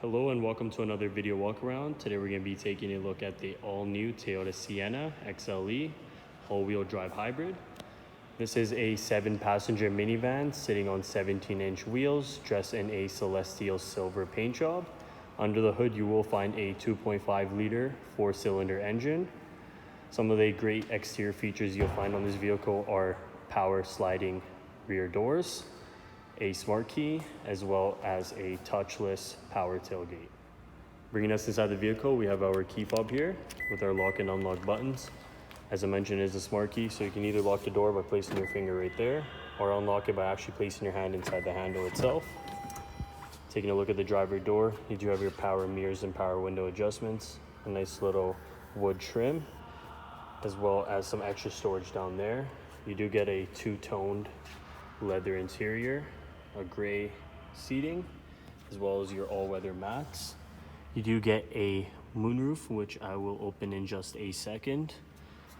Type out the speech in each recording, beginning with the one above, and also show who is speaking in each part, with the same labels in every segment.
Speaker 1: Hello and welcome to another video walk around. Today we're going to be taking a look at the all-new Toyota Sienna XLE all-wheel drive hybrid. This is a 7-passenger minivan sitting on 17-inch wheels, dressed in a celestial silver paint job. Under the hood you will find a 2.5 liter 4-cylinder engine. Some of the great exterior features you'll find on this vehicle are power sliding rear doors, a smart key, as well as a touchless power tailgate. Bringing us inside the vehicle, we have our key fob here with our lock and unlock buttons. As I mentioned, it is a smart key, so you can either lock the door by placing your finger right there or unlock it by actually placing your hand inside the handle itself. Taking a look at the driver door, you do have your power mirrors and power window adjustments, a nice little wood trim, as well as some extra storage down there. You do get a two-toned leather interior, a gray seating, as well as your all-weather mats. You do get a moonroof, which I will open in just a second.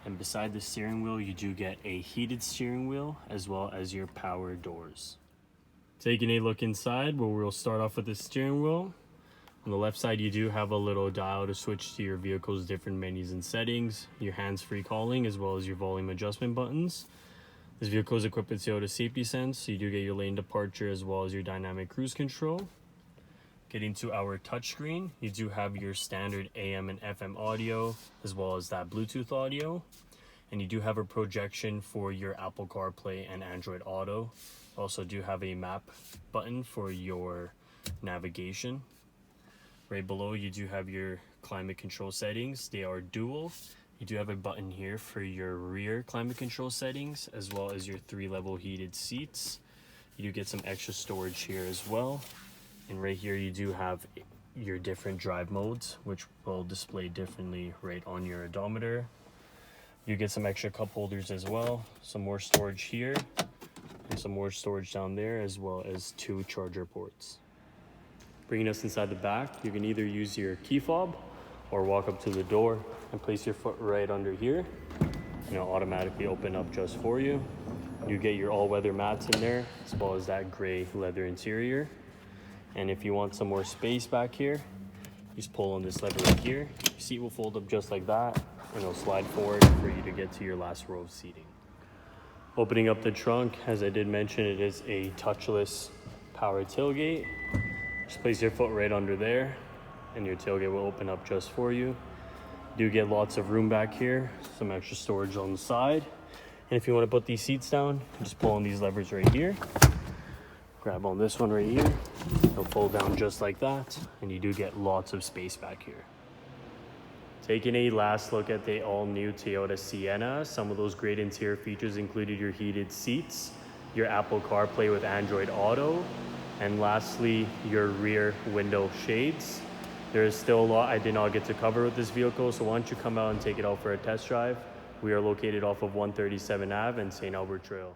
Speaker 1: And beside the steering wheel, you do get a heated steering wheel, as well as your power doors. Taking a look inside, where we'll start off with the steering wheel. On the left side, you do have a little dial to switch to your vehicle's different menus and settings, your hands-free calling, as well as your volume adjustment buttons. This vehicle is equipped with Toyota Safety Sense, so you do get your lane departure as well as your dynamic cruise control. Getting to our touchscreen, you do have your standard AM and FM audio, as well as that Bluetooth audio. And you do have a projection for your Apple CarPlay and Android Auto. Also do have a map button for your navigation. Right below, you do have your climate control settings. They are dual. You do have a button here for your rear climate control settings, as well as your 3-level heated seats. You do get some extra storage here as well. And right here you do have your different drive modes, which will display differently right on your odometer. You get some extra cup holders as well, some more storage here, and some more storage down there, as well as 2 charger ports. Bringing us inside the back, you can either use your key fob or walk up to the door and place your foot right under here, and it'll automatically open up just for you. You get your all-weather mats in there, as well as that gray leather interior. And if you want some more space back here, you just pull on this lever right here. Your seat will fold up just like that, and it'll slide forward for you to get to your last row of seating. Opening up the trunk, as I did mention, it is a touchless power tailgate. Just place your foot right under there, and your tailgate will open up just for you. You do get lots of room back here, some extra storage on the side. And if you want to put these seats down, just pull on these levers right here. Grab on this one right here. It'll fold down just like that, and you do get lots of space back here. Taking a last look at the all-new Toyota Sienna, some of those great interior features included your heated seats, your Apple CarPlay with Android Auto, and lastly, your rear window shades. There is still a lot I did not get to cover with this vehicle, so why don't you come out and take it out for a test drive. We are located off of 137 Ave and St. Albert Trail.